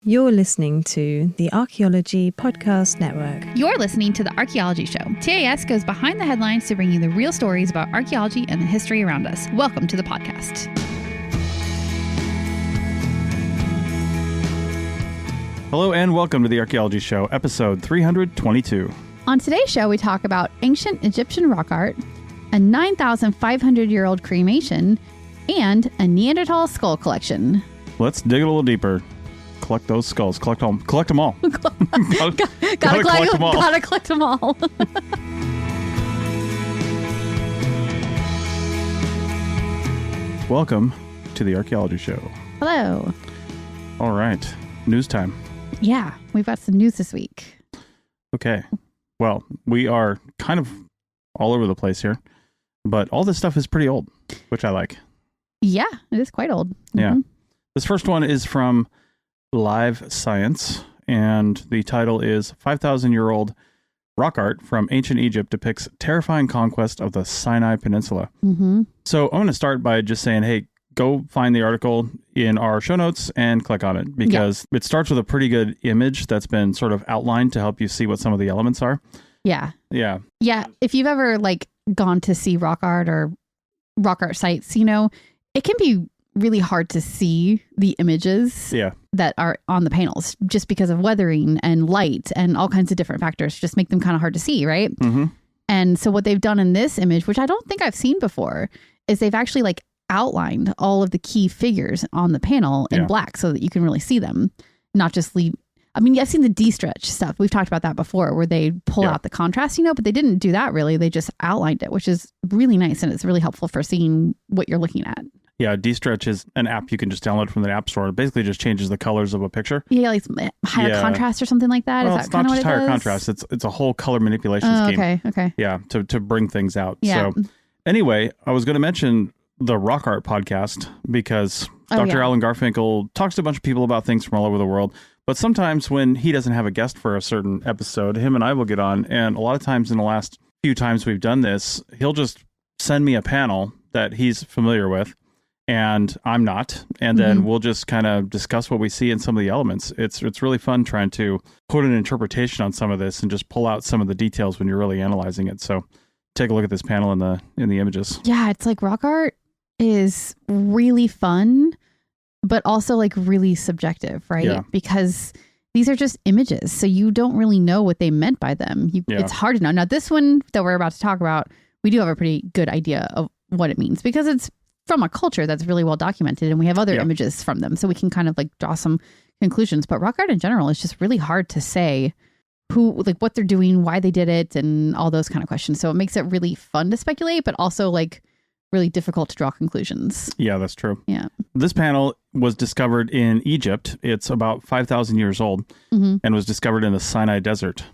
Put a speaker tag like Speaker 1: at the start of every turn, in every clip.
Speaker 1: You're listening to the Archaeology Podcast Network.
Speaker 2: You're listening to the Archaeology Show. TAS goes behind the headlines to bring you the real stories about archaeology and the history around us. Welcome to the podcast.
Speaker 3: Hello and welcome to the Archaeology Show, episode 322.
Speaker 2: On today's show, we talk about ancient Egyptian rock art, a 9,500-year-old cremation, and a Neanderthal skull collection.
Speaker 3: Let's dig a little deeper. Collect those skulls. Collect them all.
Speaker 2: Gotta collect them all.
Speaker 3: Welcome to the Archaeology Show.
Speaker 2: Hello.
Speaker 3: All right. News time.
Speaker 2: Yeah, we've got some news this week.
Speaker 3: Okay. Well, we are kind of all over the place here, but all this stuff is pretty old, which I like.
Speaker 2: Yeah, it is quite old.
Speaker 3: Yeah. This first one is from Live Science, and the title is 5,000-year-old rock art from ancient Egypt depicts terrifying conquest of the Sinai peninsula.
Speaker 2: Mm-hmm.
Speaker 3: So I'm going to start by just saying, hey, go find the article in our show notes and click on it, because it starts with a pretty good image that's been sort of outlined to help you see what some of the elements are.
Speaker 2: Yeah.
Speaker 3: Yeah.
Speaker 2: Yeah. If you've ever gone to see rock art or rock art sites, it can be really hard to see the images that are on the panels just because of weathering and light and all kinds of different factors just make them kind of hard to see, right?
Speaker 3: Mm-hmm.
Speaker 2: And so what they've done in this image, which I don't think I've seen before, is they've actually outlined all of the key figures on the panel in black so that you can really see them, not just leave. I mean, I've seen the de-stretch stuff. We've talked about that before where they pull out the contrast, but they didn't do that really. They just outlined it, which is really nice. And it's really helpful for seeing what you're looking at.
Speaker 3: Yeah, de-stretch is an app you can just download from the App Store. It basically just changes the colors of a picture.
Speaker 2: Yeah, higher contrast or something like that.
Speaker 3: Well,
Speaker 2: is that kind of what it is?
Speaker 3: It's not just higher contrast. It's a whole color manipulation scheme.
Speaker 2: Okay.
Speaker 3: Yeah, to bring things out.
Speaker 2: Yeah.
Speaker 3: So anyway, I was going to mention the Rock Art podcast because Dr. Alan Garfinkel talks to a bunch of people about things from all over the world. But sometimes when he doesn't have a guest for a certain episode, him and I will get on. And a lot of times in the last few times we've done this, he'll just send me a panel that he's familiar with and I'm not. And then we'll just kind of discuss what we see in some of the elements. It's really fun trying to put an interpretation on some of this and just pull out some of the details when you're really analyzing it. So take a look at this panel in the images.
Speaker 2: Yeah, it's rock art is really fun, but also really subjective, right?
Speaker 3: Yeah.
Speaker 2: Because these are just images. So you don't really know what they meant by them. It's hard to know. Now, this one that we're about to talk about, we do have a pretty good idea of what it means because it's from a culture that's really well documented and we have other images from them. So we can kind of draw some conclusions. But rock art in general is just really hard to say what they're doing, why they did it, and all those kind of questions. So it makes it really fun to speculate, but also really difficult to draw conclusions.
Speaker 3: Yeah, that's true.
Speaker 2: Yeah.
Speaker 3: This panel was discovered in Egypt. It's about 5,000 years old and was discovered in the Sinai desert.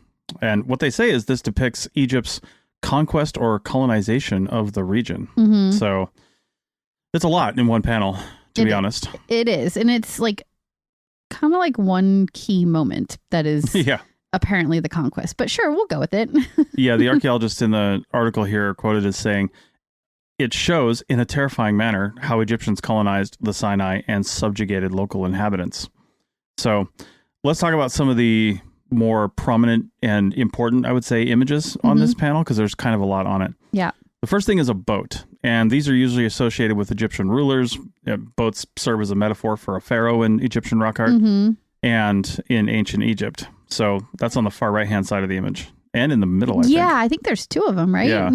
Speaker 3: And what they say is this depicts Egypt's conquest or colonization of the region.
Speaker 2: Mm-hmm.
Speaker 3: So it's a lot in one panel, to be honest.
Speaker 2: It is. And it's kind of one key moment that is apparently the conquest. But sure, we'll go with it.
Speaker 3: Yeah, the archaeologist in the article here quoted as saying, it shows in a terrifying manner how Egyptians colonized the Sinai and subjugated local inhabitants. So let's talk about some of the more prominent and important, I would say, images on this panel, because there's kind of a lot on it.
Speaker 2: Yeah.
Speaker 3: The first thing is a boat, and these are usually associated with Egyptian rulers. Boats serve as a metaphor for a pharaoh in Egyptian rock art and in ancient Egypt. So that's on the far right-hand side of the image and in the middle, I think.
Speaker 2: Yeah, I think there's two of them, right?
Speaker 3: Yeah.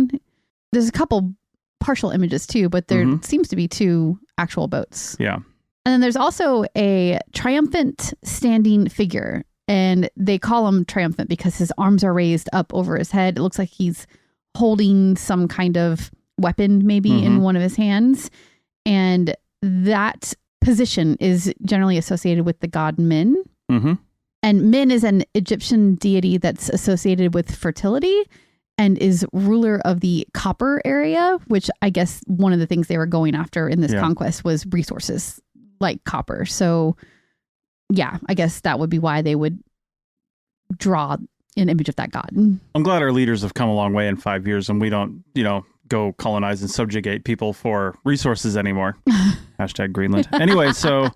Speaker 2: There's a couple partial images too, but there seems to be two actual boats.
Speaker 3: Yeah.
Speaker 2: And then there's also a triumphant standing figure, and they call him triumphant because his arms are raised up over his head. It looks like he's holding some kind of weapon maybe in one of his hands. And that position is generally associated with the god Min.
Speaker 3: Mm-hmm.
Speaker 2: And Min is an Egyptian deity that's associated with fertility and is ruler of the copper area, which I guess one of the things they were going after in this conquest was resources like copper. So yeah, I guess that would be why they would draw an image of that god.
Speaker 3: I'm glad our leaders have come a long way in 5 years and we don't, go colonize and subjugate people for resources anymore. Hashtag Greenland. Anyway, so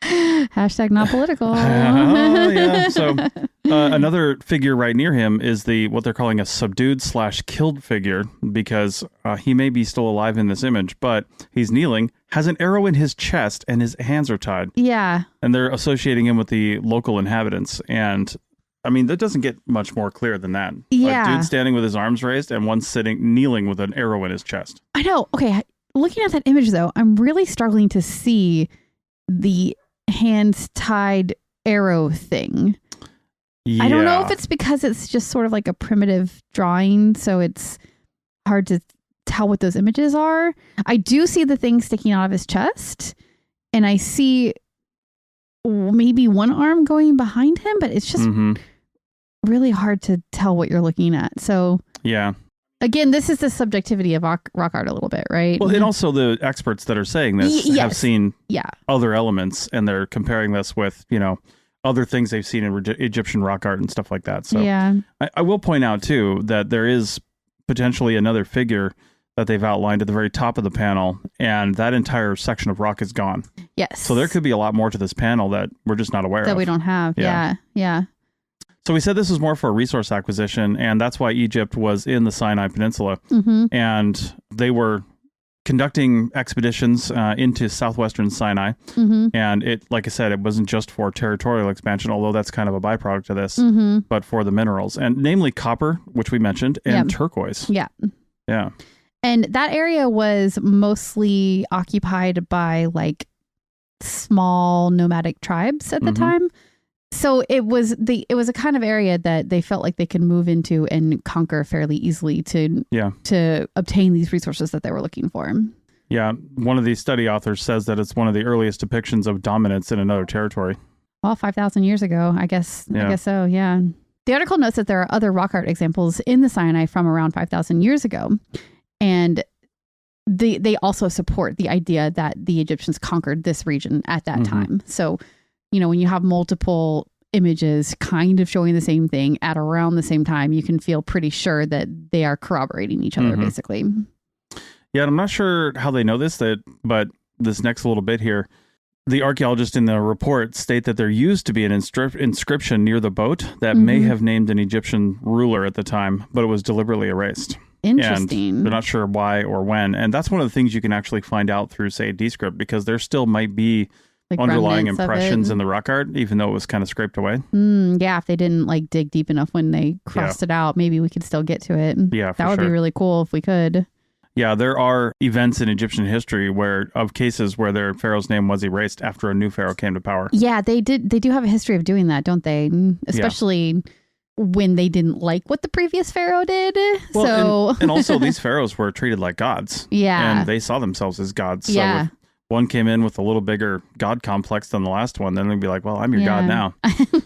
Speaker 2: Hashtag not political.
Speaker 3: Oh, yeah. So another figure right near him is what they're calling a subdued/killed figure, because he may be still alive in this image, but he's kneeling, has an arrow in his chest, and his hands are tied.
Speaker 2: Yeah.
Speaker 3: And they're associating him with the local inhabitants. And I mean, that doesn't get much more clear than that.
Speaker 2: Yeah.
Speaker 3: A dude standing with his arms raised and one kneeling with an arrow in his chest.
Speaker 2: I know. Okay. Looking at that image, though, I'm really struggling to see the hands tied arrow thing.
Speaker 3: Yeah.
Speaker 2: I don't know if it's because it's just sort of like a primitive drawing, so it's hard to tell what those images are. I do see the thing sticking out of his chest, and I see maybe one arm going behind him, but it's just really hard to tell what you're looking at. So
Speaker 3: yeah.
Speaker 2: Again, this is the subjectivity of rock art a little bit, right?
Speaker 3: Well, and also the experts that are saying this have seen other elements, and they're comparing this with, other things they've seen in Egyptian rock art and stuff like that. So I will point out, too, that there is potentially another figure that they've outlined at the very top of the panel, and that entire section of rock is gone.
Speaker 2: Yes.
Speaker 3: So there could be a lot more to this panel that we're just not aware of.
Speaker 2: That we don't have. Yeah.
Speaker 3: So we said this was more for resource acquisition, and that's why Egypt was in the Sinai Peninsula. And they were conducting expeditions into southwestern Sinai. And it, like I said, it wasn't just for territorial expansion, although that's kind of a byproduct of this, but for the minerals, and namely copper, which we mentioned, and turquoise.
Speaker 2: Yeah.
Speaker 3: Yeah.
Speaker 2: And that area was mostly occupied by like small nomadic tribes at the time. So it was a kind of area that they felt like they could move into and conquer fairly easily to obtain these resources that they were looking for.
Speaker 3: Yeah. One of these study authors says that it's one of the earliest depictions of dominance in another territory.
Speaker 2: Well, 5,000 years ago, I guess so, yeah. The article notes that there are other rock art examples in the Sinai from around 5,000 years ago. And they also support the idea that the Egyptians conquered this region at that time. So, when you have multiple images kind of showing the same thing at around the same time, you can feel pretty sure that they are corroborating each other, basically.
Speaker 3: Yeah, I'm not sure how they know this, but this next little bit here, the archaeologists in the report state that there used to be an inscription near the boat that may have named an Egyptian ruler at the time, but it was deliberately erased.
Speaker 2: Interesting.
Speaker 3: And they're not sure why or when. And that's one of the things you can actually find out through, say, a descript, because there still might be like underlying impressions in the rock art, even though it was kind of scraped away.
Speaker 2: Yeah, if they didn't like dig deep enough when they crossed it out, maybe we could still get to it.
Speaker 3: Yeah,
Speaker 2: that would be really cool if we could.
Speaker 3: Yeah, there are events in Egyptian history of cases where their pharaoh's name was erased after a new pharaoh came to power.
Speaker 2: Yeah, they do have a history of doing that, don't they? Especially when they didn't like what the previous pharaoh did.
Speaker 3: Well, and also these pharaohs were treated like gods.
Speaker 2: Yeah.
Speaker 3: And they saw themselves as gods. So
Speaker 2: yeah.
Speaker 3: if one came in with a little bigger god complex than the last one, then they'd be like, well, I'm your god now.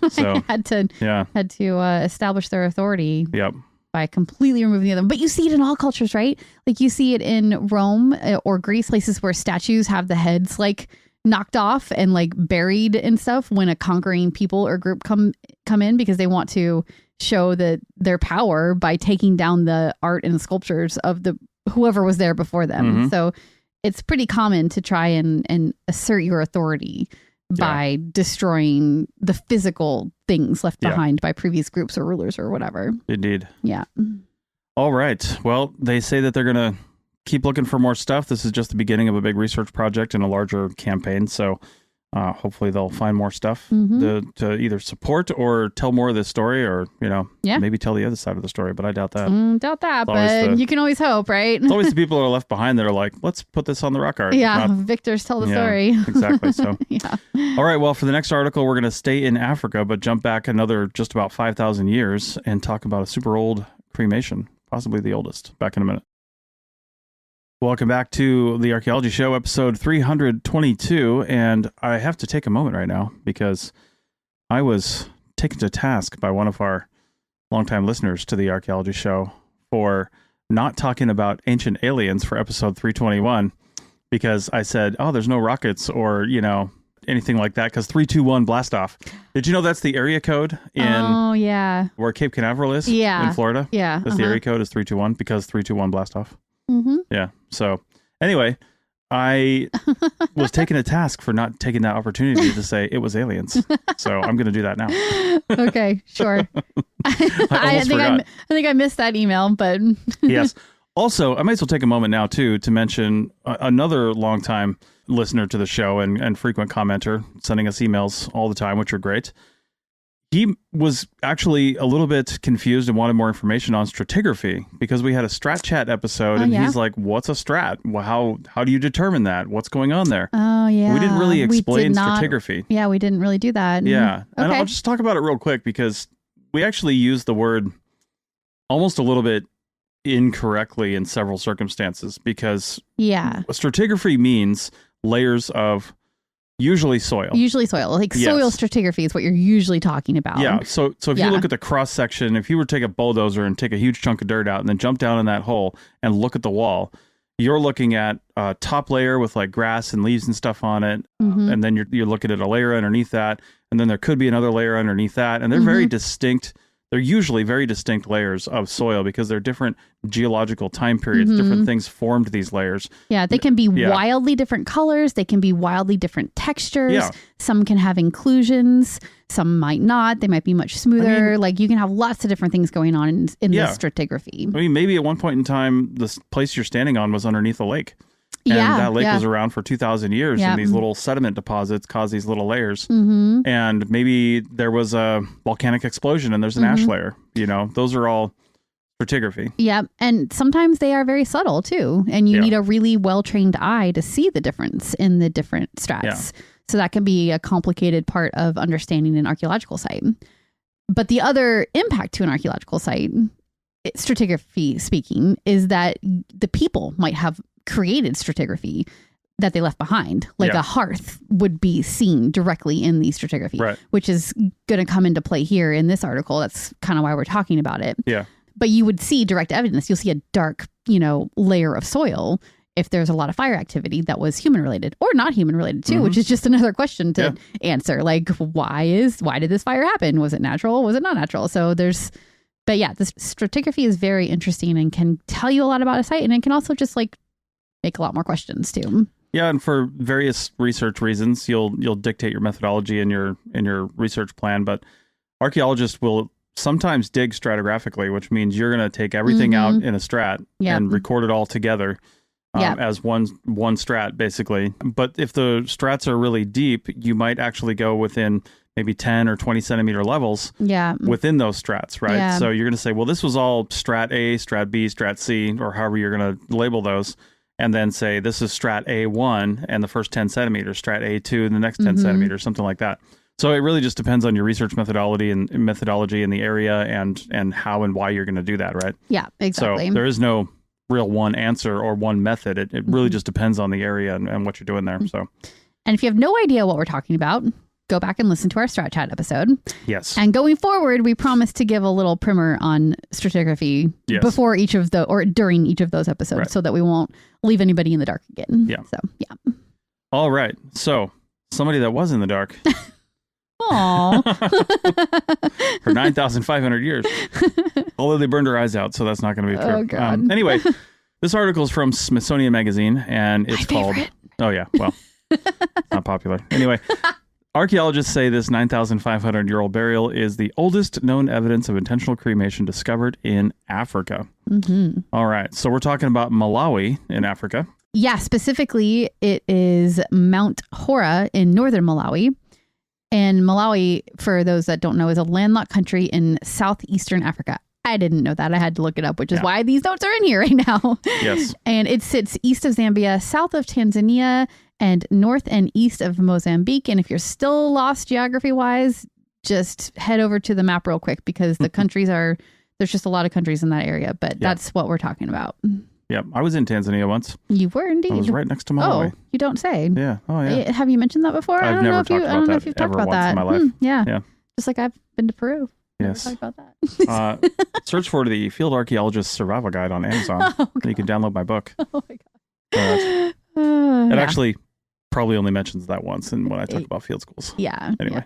Speaker 3: So
Speaker 2: had to establish their authority.
Speaker 3: Yep.
Speaker 2: By completely removing the other. But you see it in all cultures, right? Like you see it in Rome or Greece, places where statues have the heads like knocked off and like buried and stuff when a conquering people or group come in because they want to show that their power by taking down the art and sculptures of the whoever was there before them. So it's pretty common to try and assert your authority by destroying the physical things left behind by previous groups or rulers or whatever.
Speaker 3: Indeed.
Speaker 2: Yeah.
Speaker 3: All right. Well, they say that they're going to keep looking for more stuff. This is just the beginning of a big research project and a larger campaign. So hopefully they'll find more stuff to either support or tell more of this story or, maybe tell the other side of the story. But I doubt that.
Speaker 2: Doubt that, but you can always hope, right?
Speaker 3: It's always the people who are left behind that are like, let's put this on the rock art.
Speaker 2: Yeah, victors tell the story.
Speaker 3: Exactly. So,
Speaker 2: yeah.
Speaker 3: All right. Well, for the next article, we're going to stay in Africa, but jump back another just about 5,000 years and talk about a super old cremation, possibly the oldest. Back in a minute. Welcome back to the Archaeology Show, episode 322, and I have to take a moment right now because I was taken to task by one of our longtime listeners to the Archaeology Show for not talking about ancient aliens for episode 321 because I said, there's no rockets or, anything like that because 321 blast off. Did you know that's the area code in where Cape Canaveral is in Florida?
Speaker 2: Yeah.
Speaker 3: That's the area code is 321 because 321 blast off. Yeah. So anyway, I was taking a task for not taking that opportunity to say it was aliens. So I'm going to do that now.
Speaker 2: Okay, sure. I think I missed that email, but
Speaker 3: yes. Also, I might as well take a moment now, too, to mention another longtime listener to the show and frequent commenter, sending us emails all the time, which are great. He was actually a little bit confused and wanted more information on stratigraphy because we had a Strat Chat episode and he's like, what's a strat? Well, how do you determine that? What's going on there?
Speaker 2: Oh, yeah.
Speaker 3: We didn't really explain stratigraphy.
Speaker 2: Yeah, we didn't really do that.
Speaker 3: Yeah.
Speaker 2: Okay.
Speaker 3: And I'll just talk about it real quick because we actually use the word almost a little bit incorrectly in several circumstances because stratigraphy means layers of usually soil.
Speaker 2: Like soil stratigraphy is what you're usually talking about.
Speaker 3: Yeah. So if you look at the cross section, if you were to take a bulldozer and take a huge chunk of dirt out and then jump down in that hole and look at the wall, you're looking at a top layer with like grass and leaves and stuff on it. And then you're looking at a layer underneath that. And then there could be another layer underneath that. And they're very distinct. They're usually very distinct layers of soil because they're different geological time periods. Different things formed these layers.
Speaker 2: Yeah, they can be wildly different colors. They can be wildly different textures.
Speaker 3: Yeah.
Speaker 2: Some can have inclusions. Some might not. They might be much smoother. Like you can have lots of different things going on in this stratigraphy.
Speaker 3: I mean, maybe at one point in time, this place you're standing on was underneath a lake. And that lake was around for 2,000 years, and these little sediment deposits cause these little layers. And maybe there was a volcanic explosion, and there's an ash layer. You know, those are all stratigraphy. Yeah,
Speaker 2: and sometimes they are very subtle too, and you need a really well-trained eye to see the difference in the different strats. Yeah. So that can be a complicated part of understanding an archaeological site. But the other impact to an archaeological site, stratigraphy speaking, is that the people might have created stratigraphy that they left behind. Like a hearth would be seen directly in the stratigraphy, which is going to come into play here in this article. That's kind of why we're talking about it.
Speaker 3: Yeah.
Speaker 2: But you would see direct evidence. You'll see a dark, layer of soil if there's a lot of fire activity that was human related or not human related too, which is just another question to answer. Like, why did this fire happen? Was it natural? Was it not natural? So this stratigraphy is very interesting and can tell you a lot about a site, and it can also just like make a lot more questions too.
Speaker 3: Yeah, and for various research reasons, you'll dictate your methodology in your research plan. But archaeologists will sometimes dig stratigraphically, which means you're going to take everything out in a strat and record it all together as one strat, basically. But if the strats are really deep, you might actually go within maybe 10 or 20 centimeter levels within those strats, right? Yeah. So you're going to say, well, this was all strat A, strat B, strat C, or however you're going to label those. And then say, this is strat A1 and the first 10 centimeters, strat A2 and the next 10 centimeters, something like that. So it really just depends on your research methodology and the area and how and why you're going to do that, right?
Speaker 2: Yeah, exactly.
Speaker 3: So there is no real one answer or one method. It really just depends on the area and what you're doing there. So,
Speaker 2: and if you have no idea what we're talking about, go back and listen to our Strat Chat episode.
Speaker 3: Yes.
Speaker 2: And going forward, we promise to give a little primer on stratigraphy before during each of those episodes so that we won't leave anybody in the dark again.
Speaker 3: Yeah.
Speaker 2: So, yeah.
Speaker 3: All right. So, somebody that was in the dark.
Speaker 2: Aww.
Speaker 3: For 9,500 years. Although they burned her eyes out, so that's not going to be true.
Speaker 2: Oh, God.
Speaker 3: Anyway, this article is from Smithsonian Magazine, and it's called... Oh, yeah. Well, not popular. Anyway... Archaeologists say this 9,500-year-old burial is the oldest known evidence of intentional cremation discovered in Africa. All right. So we're talking about Malawi in Africa.
Speaker 2: Yeah, specifically, it is Mount Hora in northern Malawi. And Malawi, for those that don't know, is a landlocked country in southeastern Africa. I didn't know that. I had to look it up, which is why these notes are in here right now.
Speaker 3: Yes.
Speaker 2: And it sits east of Zambia, south of Tanzania, and north and east of Mozambique. And if you're still lost geography-wise, just head over to the map real quick because the countries there's just a lot of countries in that area, but that's what we're talking about.
Speaker 3: Yeah, I was in Tanzania once.
Speaker 2: You were indeed.
Speaker 3: I was right next to Malawi.
Speaker 2: Oh, you don't say.
Speaker 3: Yeah. Oh, yeah.
Speaker 2: Have you mentioned that before?
Speaker 3: I don't know if you've talked about that in my life.
Speaker 2: Yeah. Just like I've been to Peru.
Speaker 3: Yes.
Speaker 2: Talk about that.
Speaker 3: Search for the Field Archaeologist Survival Guide on Amazon. And you can download my book.
Speaker 2: Oh my God.
Speaker 3: It actually probably only mentions that once when I talk about field schools.
Speaker 2: Yeah.
Speaker 3: Anyway.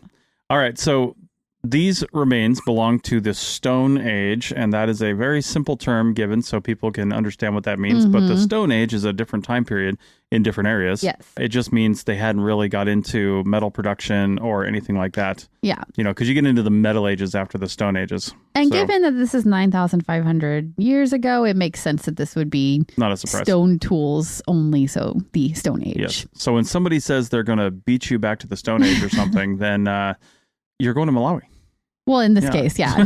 Speaker 3: All right. So these remains belong to the Stone Age, and that is a very simple term given so people can understand what that means. But the Stone Age is a different time period in different areas.
Speaker 2: Yes.
Speaker 3: It just means they hadn't really got into metal production or anything like that.
Speaker 2: Yeah.
Speaker 3: Because you get into the Metal Ages after the Stone Ages.
Speaker 2: And given that this is 9,500 years ago, it makes sense that this would be
Speaker 3: not a surprise.
Speaker 2: Stone tools only, so the Stone Age.
Speaker 3: Yes. So when somebody says they're going to beat you back to the Stone Age or something, then you're going to Malawi.
Speaker 2: Well, in this case, yeah.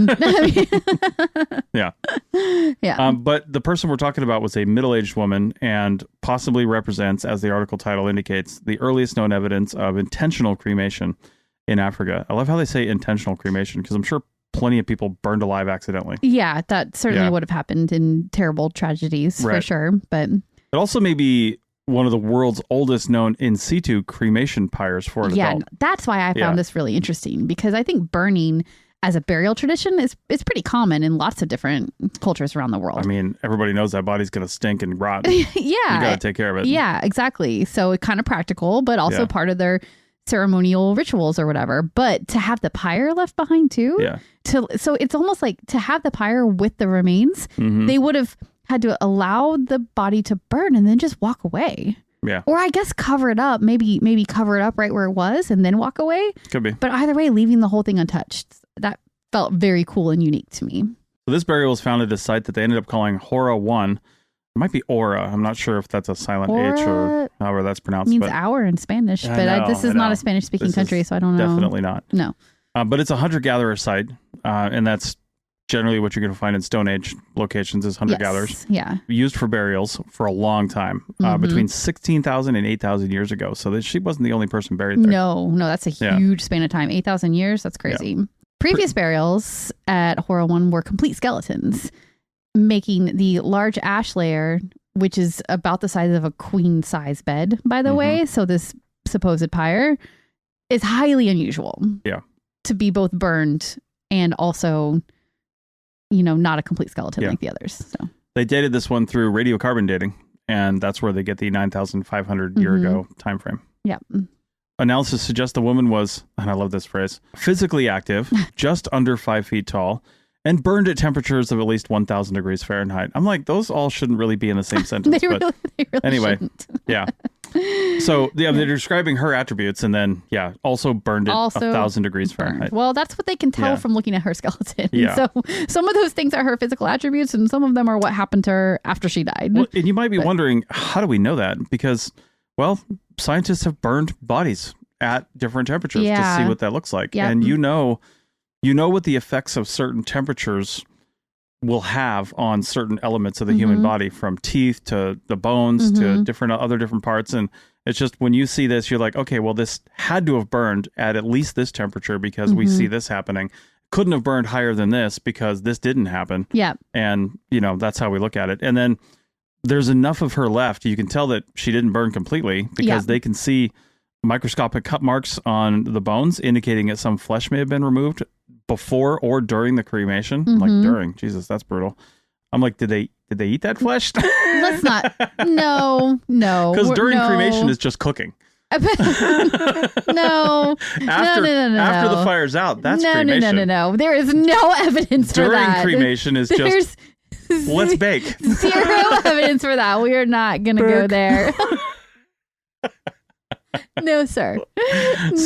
Speaker 3: Yeah.
Speaker 2: Yeah.
Speaker 3: But the person we're talking about was a middle-aged woman and possibly represents, as the article title indicates, the earliest known evidence of intentional cremation in Africa. I love how they say intentional cremation because I'm sure plenty of people burned alive accidentally.
Speaker 2: Yeah, that certainly would have happened in terrible tragedies for sure. But
Speaker 3: it also may be one of the world's oldest known in situ cremation pyres for an adult.
Speaker 2: That's why I found this really interesting, because I think burning as a burial tradition is pretty common in lots of different cultures around the world.
Speaker 3: I mean, everybody knows that body's going to stink and rot.
Speaker 2: Yeah.
Speaker 3: You got to take care of it.
Speaker 2: Yeah, exactly. So it's kind of practical, but also part of their ceremonial rituals or whatever. But to have the pyre left behind too.
Speaker 3: Yeah.
Speaker 2: So it's almost like to have the pyre with the remains, they would have had to allow the body to burn and then just walk away.
Speaker 3: Yeah.
Speaker 2: Or I guess cover it up, maybe cover it up right where it was and then walk away.
Speaker 3: Could be.
Speaker 2: But either way, leaving the whole thing untouched. That felt very cool and unique to me.
Speaker 3: So this burial was found at a site that they ended up calling Hora 1. It might be Ora. I'm not sure if that's a silent H or however that's pronounced.
Speaker 2: It means hour in Spanish, this is not a Spanish-speaking country, so I don't know.
Speaker 3: Definitely not.
Speaker 2: No.
Speaker 3: But it's a hunter-gatherer site, and that's generally what you're going to find in Stone Age locations is hunter-gatherers.
Speaker 2: Yeah.
Speaker 3: Used for burials for a long time, between 16,000 and 8,000 years ago. So that she wasn't the only person buried there.
Speaker 2: No, that's a huge span of time. 8,000 years? That's crazy. Yeah. Previous burials at Hora 1 were complete skeletons, making the large ash layer, which is about the size of a queen-size bed, by the way. So this supposed pyre is highly unusual.
Speaker 3: Yeah.
Speaker 2: To be both burned and also, not a complete skeleton like the others. So
Speaker 3: they dated this one through radiocarbon dating, and that's where they get the 9,500 year ago time frame.
Speaker 2: Yeah.
Speaker 3: Analysis suggests the woman was, and I love this phrase, physically active, just under 5 feet tall, and burned at temperatures of at least 1,000 degrees Fahrenheit. I'm like, those all shouldn't really be in the same sentence.
Speaker 2: They really
Speaker 3: anyway,
Speaker 2: shouldn't.
Speaker 3: Yeah. So they're describing her attributes, and then also burned at 1,000 degrees Fahrenheit.
Speaker 2: Well, that's what they can tell from looking at her skeleton.
Speaker 3: Yeah.
Speaker 2: So some of those things are her physical attributes, and some of them are what happened to her after she died.
Speaker 3: Well, and you might be wondering, how do we know that? Because, scientists have burned bodies at different temperatures to see what that looks like.
Speaker 2: Yep.
Speaker 3: And you know what the effects of certain temperatures will have on certain elements of the human body, from teeth to the bones to different parts. And it's just, when you see this, you're like, okay, well, this had to have burned at least this temperature because we see this happening. Couldn't have burned higher than this because this didn't happen.
Speaker 2: Yeah.
Speaker 3: And, that's how we look at it. And then there's enough of her left. You can tell that she didn't burn completely because they can see microscopic cut marks on the bones indicating that some flesh may have been removed before or during the cremation. I'm like, during, Jesus, that's brutal. I'm like, did they eat that flesh?
Speaker 2: Let's not. No.
Speaker 3: Because during cremation is just cooking.
Speaker 2: No.
Speaker 3: After the fire's out, that's cremation.
Speaker 2: No. There is no evidence for that.
Speaker 3: During cremation is just, let's bake.
Speaker 2: Zero evidence for that. We are not going to go there. No, sir.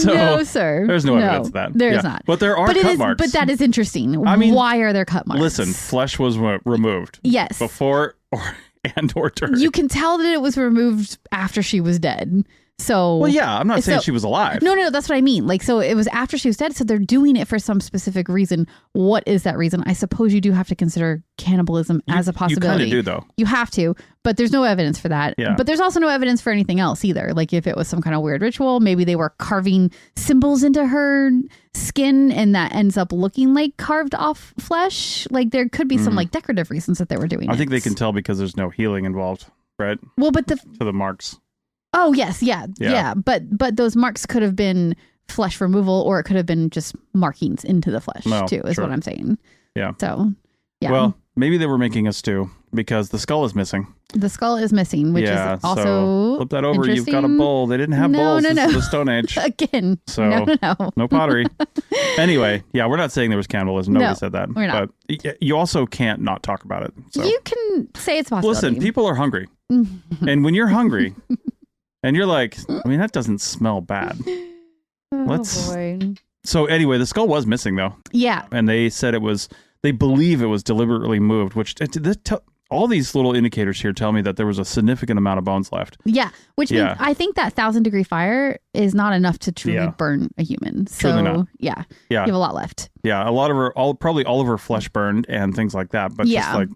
Speaker 2: No, sir.
Speaker 3: There's no evidence of that.
Speaker 2: There's not.
Speaker 3: But there are cut marks.
Speaker 2: But that is interesting. I mean, why are there cut marks?
Speaker 3: Listen, flesh was removed.
Speaker 2: Yes.
Speaker 3: Before or during.
Speaker 2: You can tell that it was removed after she was dead. So,
Speaker 3: well, yeah, I'm not saying she was alive.
Speaker 2: No, that's what I mean. Like, so it was after she was dead. So they're doing it for some specific reason. What is that reason? I suppose you do have to consider cannibalism as a possibility.
Speaker 3: You kind of do, though.
Speaker 2: You have to, but there's no evidence for that.
Speaker 3: Yeah.
Speaker 2: But there's also no evidence for anything else either. Like if it was some kind of weird ritual, maybe they were carving symbols into her skin and that ends up looking like carved off flesh. Like there could be some like decorative reasons that they were doing it.
Speaker 3: I think they can tell because there's no healing involved, right?
Speaker 2: Well, but
Speaker 3: to the marks.
Speaker 2: Oh, yes. Yeah. But those marks could have been flesh removal, or it could have been just markings into the flesh too, is what I'm saying.
Speaker 3: Yeah.
Speaker 2: So, yeah.
Speaker 3: Well, maybe they were making a stew because the skull is missing.
Speaker 2: The skull is missing, which is also
Speaker 3: so flip that over. You've got a bowl. They didn't have bowls. This is the Stone Age.
Speaker 2: Again.
Speaker 3: So no pottery. Anyway, yeah, we're not saying there was cannibalism. Nobody said that.
Speaker 2: We're not.
Speaker 3: But you also can't not talk about it. So.
Speaker 2: You can say it's possible.
Speaker 3: Listen, people are hungry. And when you're hungry and you're like, I mean, that doesn't smell bad.
Speaker 2: Boy.
Speaker 3: So anyway, the skull was missing though.
Speaker 2: Yeah.
Speaker 3: And they said they believe it was deliberately moved, which all these little indicators here tell me that there was a significant amount of bones left.
Speaker 2: Yeah, which means I think that 1,000-degree fire is not enough to truly burn a human. So,
Speaker 3: truly not.
Speaker 2: Yeah, you have a lot left.
Speaker 3: Yeah, a lot of her, probably all of her flesh burned and things like that. But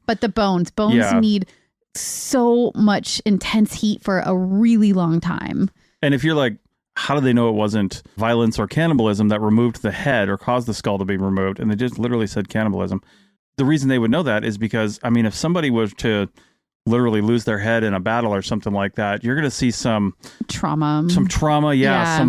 Speaker 2: but the bones need so much intense heat for a really long time.
Speaker 3: And if you're like, how do they know it wasn't violence or cannibalism that removed the head or caused the skull to be removed? And they just literally said cannibalism. The reason they would know that is because, I mean, if somebody was to literally lose their head in a battle or something like that, you're going to see some
Speaker 2: trauma,
Speaker 3: some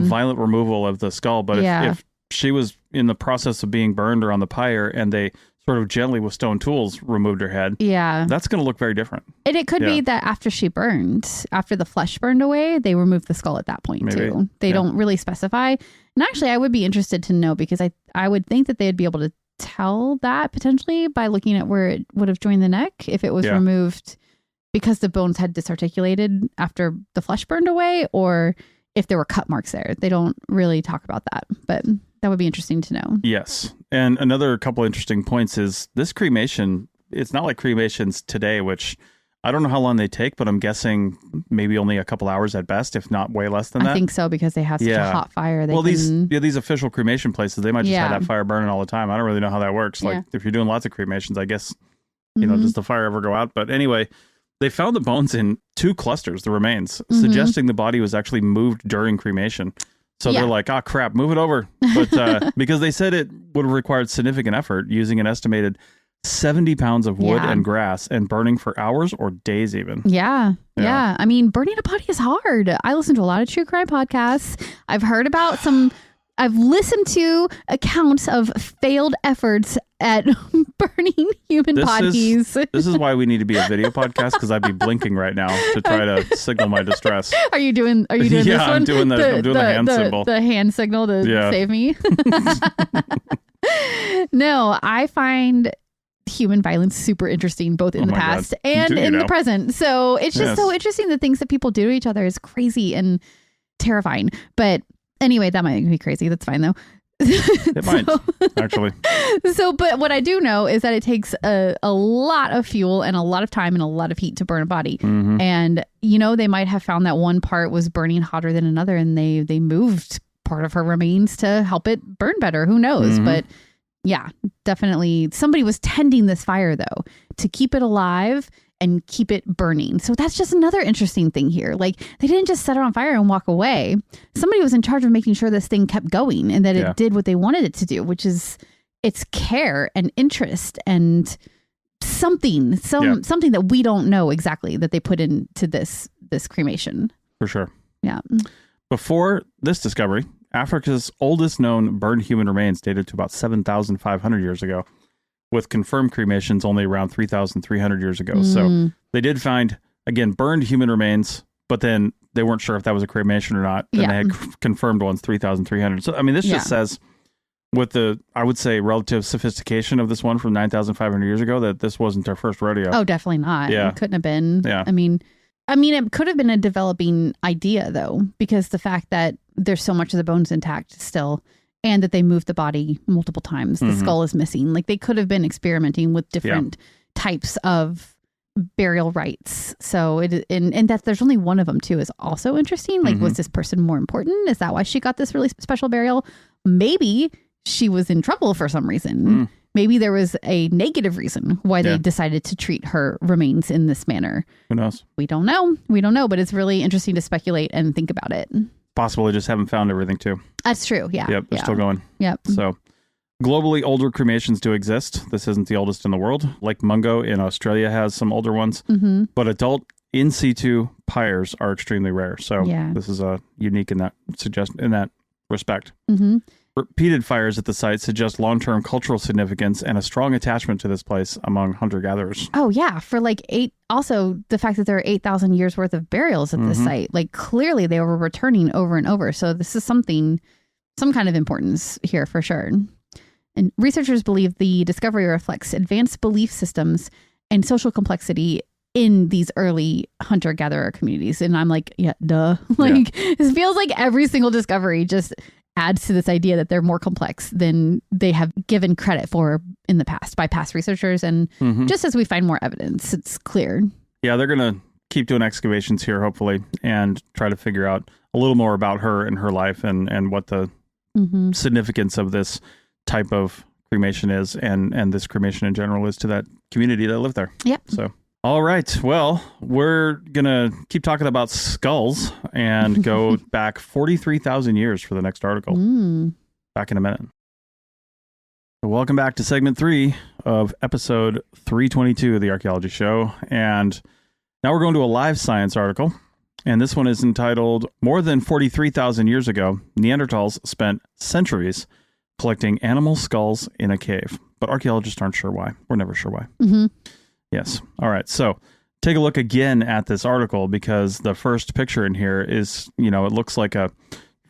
Speaker 3: violent removal of the skull. But if she was in the process of being burned or on the pyre and they sort of gently with stone tools removed her head, that's going to look very different. And
Speaker 2: it could be that after the flesh burned away, they removed the skull at that point too. They don't really specify. And actually, I would be interested to know, because I would think that they'd be able to tell that potentially by looking at where it would have joined the neck if it was removed because the bones had disarticulated after the flesh burned away, or if there were cut marks there. They don't really talk about that, but that would be interesting to know.
Speaker 3: Yes. And another couple interesting points is this cremation, it's not like cremations today, which I don't know how long they take, but I'm guessing maybe only a couple hours at best, if not way less than that.
Speaker 2: I think so, because they have such a hot fire.
Speaker 3: These official cremation places, they might just have that fire burning all the time. I don't really know how that works. Like if you're doing lots of cremations, I guess, does the fire ever go out? But anyway, they found the bones in 2 clusters, the remains, suggesting the body was actually moved during cremation. So they're like, oh, crap, move it over. But because they said it would have required significant effort using an estimated 70 pounds of wood and grass and burning for hours or days even.
Speaker 2: Yeah. I mean, burning a body is hard. I listen to a lot of true crime podcasts. I've listened to accounts of failed efforts at burning human bodies.
Speaker 3: This is why we need to be a video podcast, because I'd be blinking right now to try to signal my distress.
Speaker 2: Are you doing this one?
Speaker 3: Yeah, I'm doing the hand symbol.
Speaker 2: The hand signal to save me. No, I find human violence super interesting, both in the past and in the present. So it's just so interesting. The things that people do to each other is crazy and terrifying. But anyway, that might make me crazy. That's fine though.
Speaker 3: It might, actually.
Speaker 2: But what I do know is that it takes a lot of fuel and a lot of time and a lot of heat to burn a body. And, they might have found that one part was burning hotter than another, and they moved part of her remains to help it burn better. Who knows? But yeah, definitely somebody was tending this fire, though, to keep it alive and keep it burning. So that's just another interesting thing here. Like, they didn't just set it on fire and walk away. Somebody was in charge of making sure this thing kept going and that it did what they wanted it to do, which is its care and interest and something that we don't know exactly that they put into this cremation.
Speaker 3: For sure.
Speaker 2: Yeah.
Speaker 3: Before this discovery, Africa's oldest known burned human remains dated to about 7,500 years ago, with confirmed cremations only around 3,300 years ago. So they did find, again, burned human remains, but then they weren't sure if that was a cremation or not. And they had confirmed ones 3,300. So, I mean, this just says, with the, I would say, relative sophistication of this one from 9,500 years ago, that this wasn't their first rodeo.
Speaker 2: Oh, definitely not.
Speaker 3: Yeah.
Speaker 2: It couldn't have been.
Speaker 3: Yeah.
Speaker 2: I mean, it could have been a developing idea, though, because the fact that there's so much of the bones intact still, and that they moved the body multiple times. The skull is missing. Like, they could have been experimenting with different types of burial rites. So and that there's only one of them too is also interesting. Like, was this person more important? Is that why she got this really special burial? Maybe she was in trouble for some reason. Maybe there was a negative reason why they decided to treat her remains in this manner.
Speaker 3: Who knows?
Speaker 2: We don't know, but it's really interesting to speculate and think about it.
Speaker 3: Possible they just haven't found everything too.
Speaker 2: That's true. Yeah.
Speaker 3: Yep. They're still going.
Speaker 2: Yep.
Speaker 3: So globally, older cremations do exist. This isn't the oldest in the world. Lake Mungo in Australia has some older ones, but adult in situ pyres are extremely rare. So this is unique in that respect. Repeated fires at the site suggest long-term cultural significance and a strong attachment to this place among hunter-gatherers.
Speaker 2: Oh, yeah. For also the fact that there are 8,000 years worth of burials at this site, like clearly they were returning over and over. So this is some kind of importance here for sure. And researchers believe the discovery reflects advanced belief systems and social complexity in these early hunter-gatherer communities. And I'm like, yeah, duh. It feels like every single discovery just adds to this idea that they're more complex than they have given credit for in the past by past researchers. And just as we find more evidence, it's clear.
Speaker 3: Yeah, they're going to keep doing excavations here, hopefully, and try to figure out a little more about her and her life and what the significance of this type of cremation is and this cremation in general is to that community that lived there.
Speaker 2: Yep.
Speaker 3: So, all right. Well, we're going to keep talking about skulls and go back 43,000 years for the next article. Back in a minute. So welcome back to segment 3 of episode 322 of the Archaeology Show. And now we're going to a live science article. And this one is entitled, More Than 43,000 Years Ago, Neanderthals Spent Centuries Collecting Animal Skulls in a Cave. But archaeologists aren't sure why. We're never sure why. Yes. All right. So take a look again at this article because the first picture in here is, it looks like a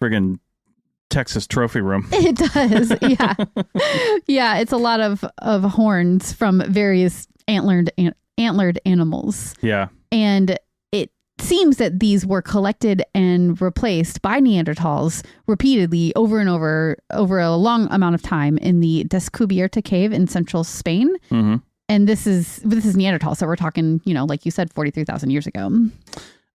Speaker 3: friggin' Texas trophy room.
Speaker 2: It does. Yeah. Yeah. It's a lot of horns from various antlered animals.
Speaker 3: Yeah.
Speaker 2: And it seems that these were collected and replaced by Neanderthals repeatedly over and over a long amount of time in the Descubierta cave in central Spain. And this is Neanderthal. So we're talking, like you said, 43,000 years ago.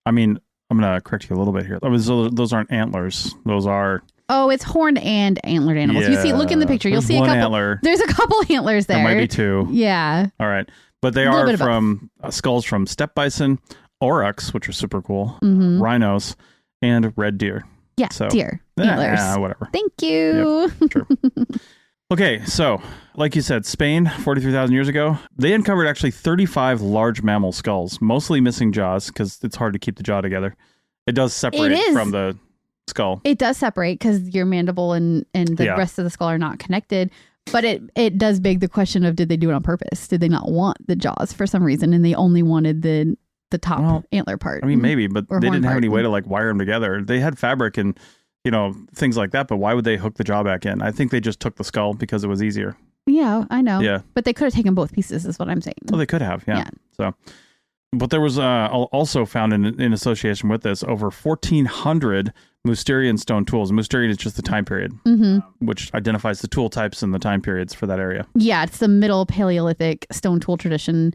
Speaker 3: I mean, I'm going to correct you a little bit here. Those aren't antlers. Those are...
Speaker 2: Oh, it's horned and antlered animals.
Speaker 3: Yeah.
Speaker 2: You see, look in the picture. You'll see a couple.
Speaker 3: Antler.
Speaker 2: There's a couple antlers there.
Speaker 3: There might be 2.
Speaker 2: Yeah.
Speaker 3: All right. But they are from skulls from steppe bison, aurochs, which are super cool, rhinos, and red deer.
Speaker 2: Yeah, so, deer. Antlers.
Speaker 3: Whatever.
Speaker 2: Thank you.
Speaker 3: Yep, sure. Okay, so like you said, Spain, 43,000 years ago, they uncovered actually 35 large mammal skulls, mostly missing jaws because it's hard to keep the jaw together. It does separate from the skull.
Speaker 2: It does separate because your mandible and the rest of the skull are not connected. But it does beg the question of, did they do it on purpose? Did they not want the jaws for some reason and they only wanted the top antler part?
Speaker 3: I mean, maybe, but they didn't have any way to wire them together. They had fabric and things like that, but why would they hook the jaw back in? I think they just took the skull because it was easier.
Speaker 2: Yeah, I know.
Speaker 3: Yeah.
Speaker 2: But they could have taken both pieces is what I'm saying.
Speaker 3: Well, they could have, yeah. So, but there was also found in association with this over 1,400 Mousterian stone tools. Mousterian is just the time period, which identifies the tool types and the time periods for that area.
Speaker 2: Yeah, it's the Middle Paleolithic stone tool tradition,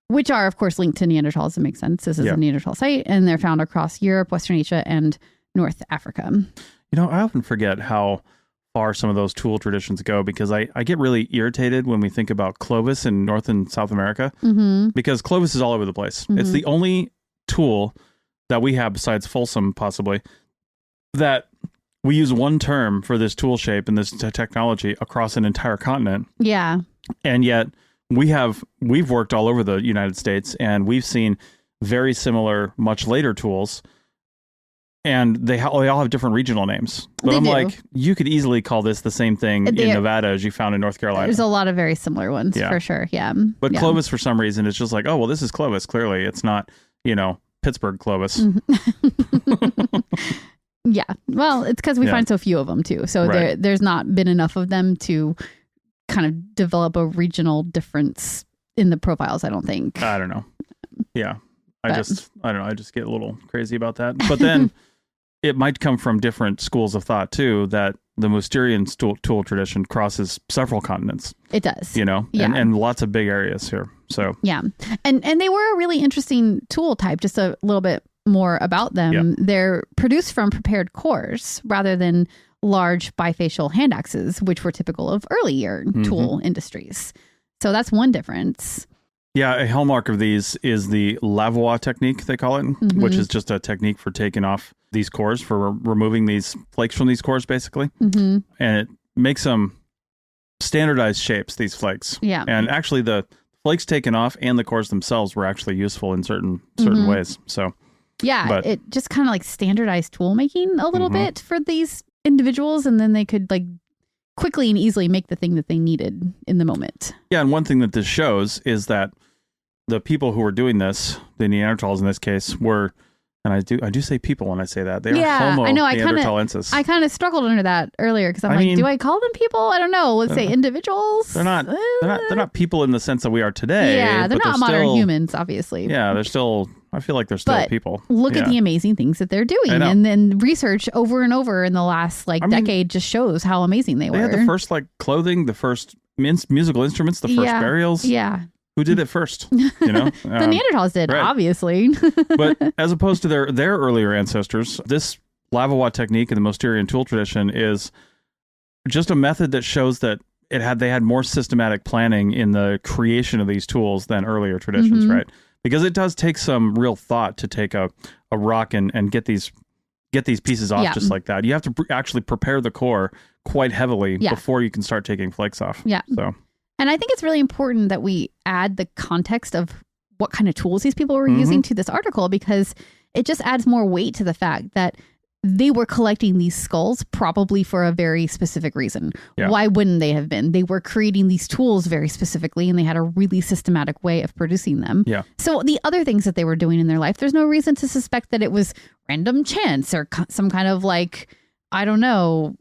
Speaker 2: which are, of course, linked to Neanderthals. It makes sense. This is a Neanderthal site, and they're found across Europe, Western Asia, and North Africa.
Speaker 3: I often forget how far some of those tool traditions go because I get really irritated when we think about Clovis in North and South America because Clovis is all over the place. It's the only tool that we have besides Folsom, possibly, that we use one term for this tool shape and this technology across an entire continent.
Speaker 2: Yeah.
Speaker 3: And yet we've worked all over the United States and we've seen very similar, much later tools. And they all have different regional names. But I'm like, you could easily call this the same thing in Nevada as you found in North Carolina.
Speaker 2: There's a lot of very similar ones for sure. Yeah.
Speaker 3: But Clovis, for some reason, it's just like, oh, well, this is Clovis. Clearly, it's not, Pittsburgh Clovis.
Speaker 2: Yeah. Well, it's because we find so few of them, too. So there's not been enough of them to kind of develop a regional difference in the profiles, I don't think.
Speaker 3: I don't know. Yeah. I don't know. I just get a little crazy about that. But then it might come from different schools of thought, too, that the Mousterian tool tradition crosses several continents.
Speaker 2: It does.
Speaker 3: And lots of big areas here. So,
Speaker 2: yeah. And they were a really interesting tool type, just a little bit more about them. Yeah. They're produced from prepared cores rather than large bifacial hand axes, which were typical of earlier tool industries. So that's one difference.
Speaker 3: Yeah, a hallmark of these is the lavoie technique, they call it, which is just a technique for taking off these cores, for removing these flakes from these cores, basically. And it makes them standardized shapes, these flakes.
Speaker 2: Yeah.
Speaker 3: And actually, the flakes taken off and the cores themselves were actually useful in certain ways. So,
Speaker 2: yeah, it just kind of like standardized tool making a little bit for these individuals, and then they could quickly and easily make the thing that they needed in the moment.
Speaker 3: Yeah, and one thing that this shows is that the people who were doing this, the Neanderthals in this case, were, and I do say people when I say that, they are Homo Neanderthalensis.
Speaker 2: I kind of struggled under that earlier because I'm do I call them people? I don't know. Let's say individuals.
Speaker 3: They're not people in the sense that we are today.
Speaker 2: Yeah, they're not modern humans, obviously.
Speaker 3: Yeah, they're still. I feel like they're still people.
Speaker 2: Look at the amazing things that they're doing. And then research over and over in the last decade just shows how amazing they were.
Speaker 3: They had the first clothing, the first musical instruments, the first burials.
Speaker 2: Yeah.
Speaker 3: Who did it first? The
Speaker 2: Neanderthals did, obviously.
Speaker 3: But as opposed to their earlier ancestors, this Lavawa technique in the Mosterian tool tradition is just a method that shows that they had more systematic planning in the creation of these tools than earlier traditions, right? Because it does take some real thought to take a rock and get these pieces off just like that. You have to actually prepare the core quite heavily before you can start taking flakes off.
Speaker 2: Yeah.
Speaker 3: So,
Speaker 2: and I think it's really important that we add the context of what kind of tools these people were using to this article, because it just adds more weight to the fact that they were collecting these skulls probably for a very specific reason. Yeah. Why wouldn't they have been? They were creating these tools very specifically, and they had a really systematic way of producing them. Yeah. So the other things that they were doing in their life, there's no reason to suspect that it was random chance or some kind of I don't know,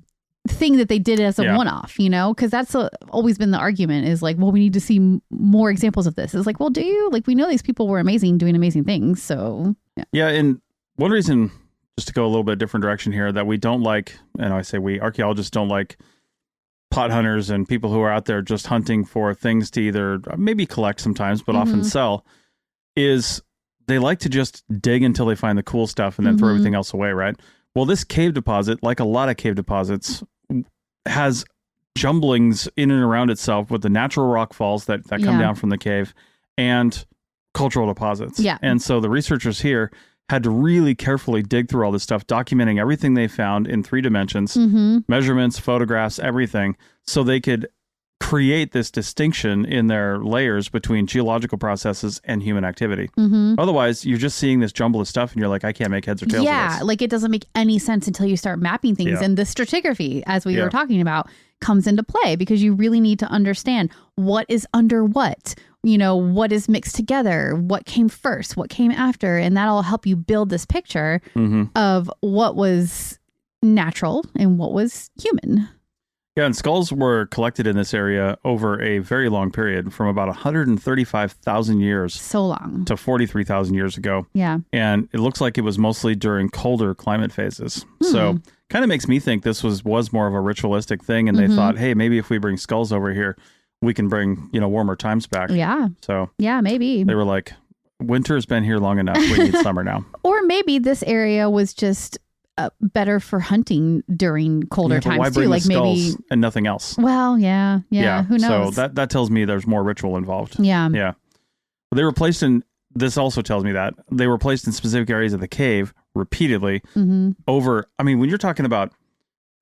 Speaker 2: thing that they did as a one-off, because that's always been the argument is we need to see more examples of this. It's well, do you? We know these people were amazing, doing amazing things. So,
Speaker 3: yeah. And one reason, just to go a little bit different direction here, that we don't and I say we, archaeologists don't like pot hunters and people who are out there just hunting for things to either maybe collect sometimes, but often sell, is they like to just dig until they find the cool stuff and then throw everything else away, right? Well, this cave deposit, like a lot of cave deposits, has jumblings in and around itself with the natural rock falls that come down from the cave and cultural deposits. Yeah. And so the researchers here had to really carefully dig through all this stuff, documenting everything they found in 3 dimensions, measurements, photographs, everything, so they could create this distinction in their layers between geological processes and human activity. Otherwise, you're just seeing this jumble of stuff and you're I can't make heads or tails of this.
Speaker 2: Yeah, it doesn't make any sense until you start mapping things. Yeah. And the stratigraphy, as we were talking about, comes into play, because you really need to understand what is under what. What is mixed together, what came first, what came after, and that'll help you build this picture of what was natural and what was human.
Speaker 3: Yeah, and skulls were collected in this area over a very long period, from about 135,000 years.
Speaker 2: So long.
Speaker 3: To 43,000 years ago.
Speaker 2: Yeah.
Speaker 3: And it looks like it was mostly during colder climate phases. So kind of makes me think this was more of a ritualistic thing, and they thought, hey, maybe if we bring skulls over here, we can bring, warmer times back.
Speaker 2: Yeah.
Speaker 3: So
Speaker 2: yeah, maybe.
Speaker 3: They were like, winter's been here long enough. We need summer now.
Speaker 2: Or maybe this area was just better for hunting during colder times
Speaker 3: why
Speaker 2: too.
Speaker 3: Bring the maybe and nothing else.
Speaker 2: Well, yeah. Who knows?
Speaker 3: So that tells me there's more ritual involved.
Speaker 2: Yeah.
Speaker 3: Yeah. They were placed in. This also tells me that they were placed in specific areas of the cave repeatedly over. I mean, when you're talking about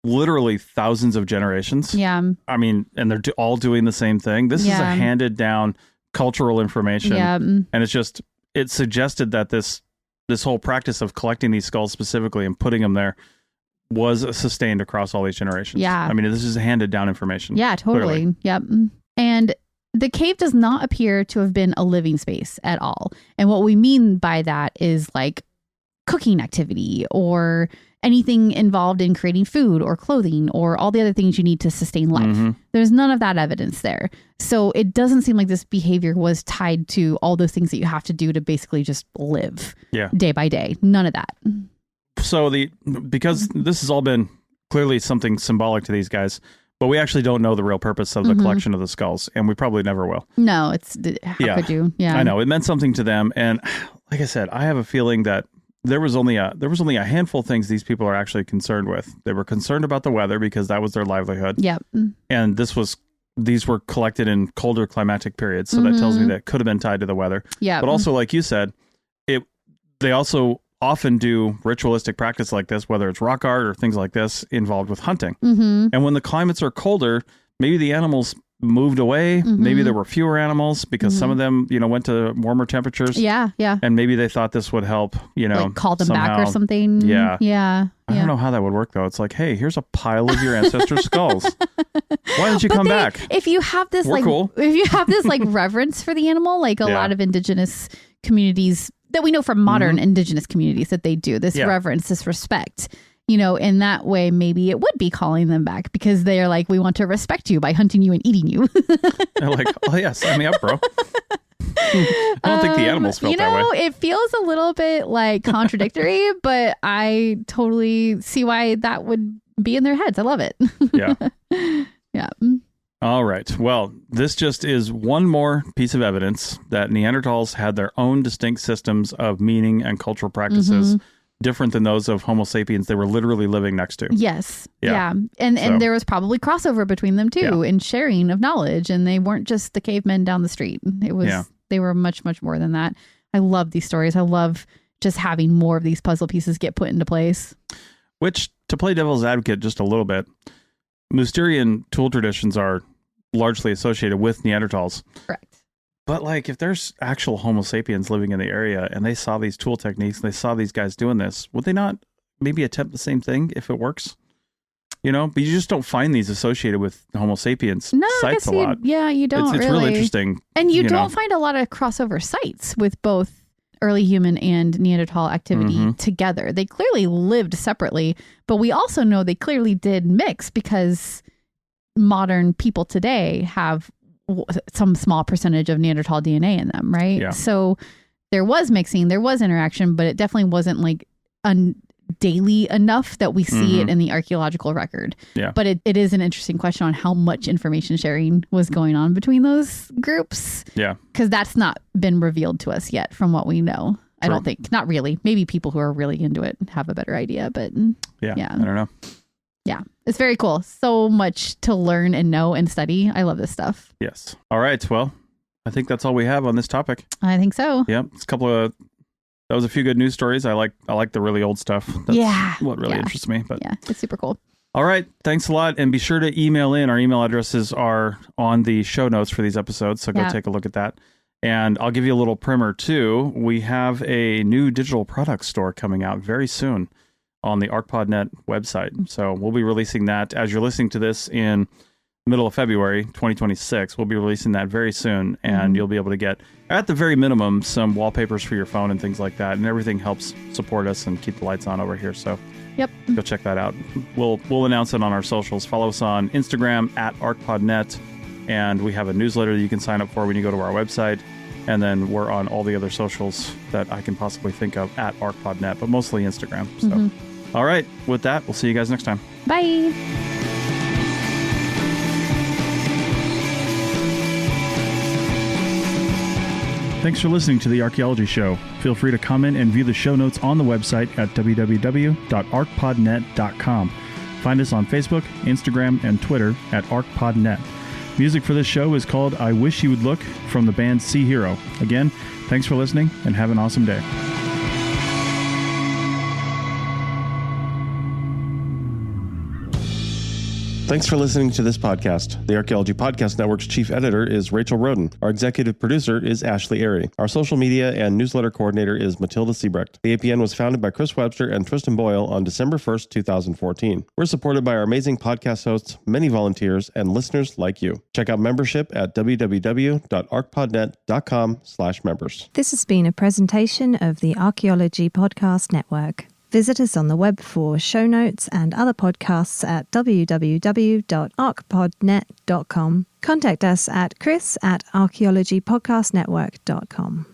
Speaker 3: literally thousands of generations.
Speaker 2: Yeah.
Speaker 3: I mean, and they're all doing the same thing. This is a handed down cultural information. Yeah. And it suggested that this whole practice of collecting these skulls specifically and putting them there was sustained across all these generations.
Speaker 2: Yeah.
Speaker 3: I mean, this is handed down information.
Speaker 2: Yeah, totally. Clearly. Yep. And the cave does not appear to have been a living space at all. And what we mean by that is cooking activity or anything involved in creating food or clothing or all the other things you need to sustain life. There's none of that evidence there. So it doesn't seem like this behavior was tied to all those things that you have to do to basically just live day by day. None of that.
Speaker 3: So because this has all been clearly something symbolic to these guys, but we actually don't know the real purpose of the collection of the skulls, and we probably never will.
Speaker 2: No, how could you? Yeah,
Speaker 3: I know. It meant something to them. And like I said, I have a feeling that there was only a handful of things these people are actually concerned with. They were concerned about the weather because that was their livelihood.
Speaker 2: Yep.
Speaker 3: And these were collected in colder climatic periods, so that tells me that it could have been tied to the weather. Yeah. But also, like you said, they also often do ritualistic practice like this, whether it's rock art or things like this, involved with hunting. And when the climates are colder, maybe the animals moved away. Maybe there were fewer animals because some of them, went to warmer temperatures.
Speaker 2: Yeah.
Speaker 3: And maybe they thought this would help,
Speaker 2: like call them
Speaker 3: somehow.
Speaker 2: back or something.
Speaker 3: Yeah. I don't know how that would work though. It's like, hey, here's a pile of your ancestors' skulls. Why didn't you come back?
Speaker 2: If you have this if you have this reverence for the animal, like a lot of indigenous communities that we know from modern indigenous communities that they do, this reverence, this respect, in that way, maybe it would be calling them back because they're like, we want to respect you by hunting you and eating you.
Speaker 3: They're like, oh yeah, sign me up, bro. I don't think the animals felt that way.
Speaker 2: It feels a little bit like contradictory, but I totally see why that would be in their heads. I love it. Yeah.
Speaker 3: All right. Well, this just is one more piece of evidence that Neanderthals had their own distinct systems of meaning and cultural practices different than those of Homo sapiens they were literally living next to.
Speaker 2: Yes. Yeah. And there was probably crossover between them too in sharing of knowledge, and they weren't just the cavemen down the street. It was they were much, much more than that. I love these stories. I love just having more of these puzzle pieces get put into place. Which,
Speaker 3: to play devil's advocate just a little bit, Mousterian tool traditions are largely associated with Neanderthals.
Speaker 2: Correct.
Speaker 3: But if there's actual Homo sapiens living in the area and they saw these tool techniques and they saw these guys doing this, would they not maybe attempt the same thing if it works? But you just don't find these associated with Homo sapiens sites a lot.
Speaker 2: Yeah, you don't.
Speaker 3: It's really interesting.
Speaker 2: And you don't find a lot of crossover sites with both early human and Neanderthal activity together. They clearly lived separately, but we also know they clearly did mix because modern people today have some small percentage of Neanderthal DNA in them, right?
Speaker 3: Yeah.
Speaker 2: So there was mixing, there was interaction, but it definitely wasn't daily enough that we see it in the archaeological record.
Speaker 3: Yeah.
Speaker 2: But it is an interesting question on how much information sharing was going on between those groups.
Speaker 3: Yeah.
Speaker 2: Because that's not been revealed to us yet from what we know. I don't think. Not really. Maybe people who are really into it have a better idea, but
Speaker 3: yeah. I don't know.
Speaker 2: Yeah. It's very cool. So much to learn and know and study. I love this stuff.
Speaker 3: Yes. All right. Well, I think that's all we have on this topic.
Speaker 2: I think so.
Speaker 3: Yeah. That was a few good news stories. I like the really old stuff. That's what really interests me. But
Speaker 2: yeah, it's super cool.
Speaker 3: All right. Thanks a lot. And be sure to email in. Our email addresses are on the show notes for these episodes. So go take a look at that. And I'll give you a little primer too. We have a new digital product store coming out very soon on the ArchPodNet website. So we'll be releasing that as you're listening to this in middle of February 2026. We'll be releasing that very soon, and you'll be able to get, at the very minimum, some wallpapers for your phone and things like that. And everything helps support us and keep the lights on over here. So go check that out. We'll announce it on our socials. Follow us on Instagram at ArchPodNet, and we have a newsletter that you can sign up for when you go to our website. And then we're on all the other socials that I can possibly think of at ArchPodNet, but mostly Instagram. So, all right. With that, we'll see you guys next time.
Speaker 2: Bye.
Speaker 3: Thanks for listening to The Archaeology Show. Feel free to comment and view the show notes on the website at www.archpodnet.com. Find us on Facebook, Instagram, and Twitter at ArchPodNet. Music for this show is called I Wish You Would Look from the band Sea Hero. Again, thanks for listening and have an awesome day. Thanks for listening to this podcast. The Archaeology Podcast Network's chief editor is Rachel Roden. Our executive producer is Ashley Airy. Our social media and newsletter coordinator is Matilda Siebrecht. The APN was founded by Chris Webster and Tristan Boyle on December 1st, 2014. We're supported by our amazing podcast hosts, many volunteers, and listeners like you. Check out membership at www.archpodnet.com/members.
Speaker 1: This has been a presentation of the Archaeology Podcast Network. Visit us on the web for show notes and other podcasts at www.archpodnet.com. Contact us at chris@archaeologypodcastnetwork.com.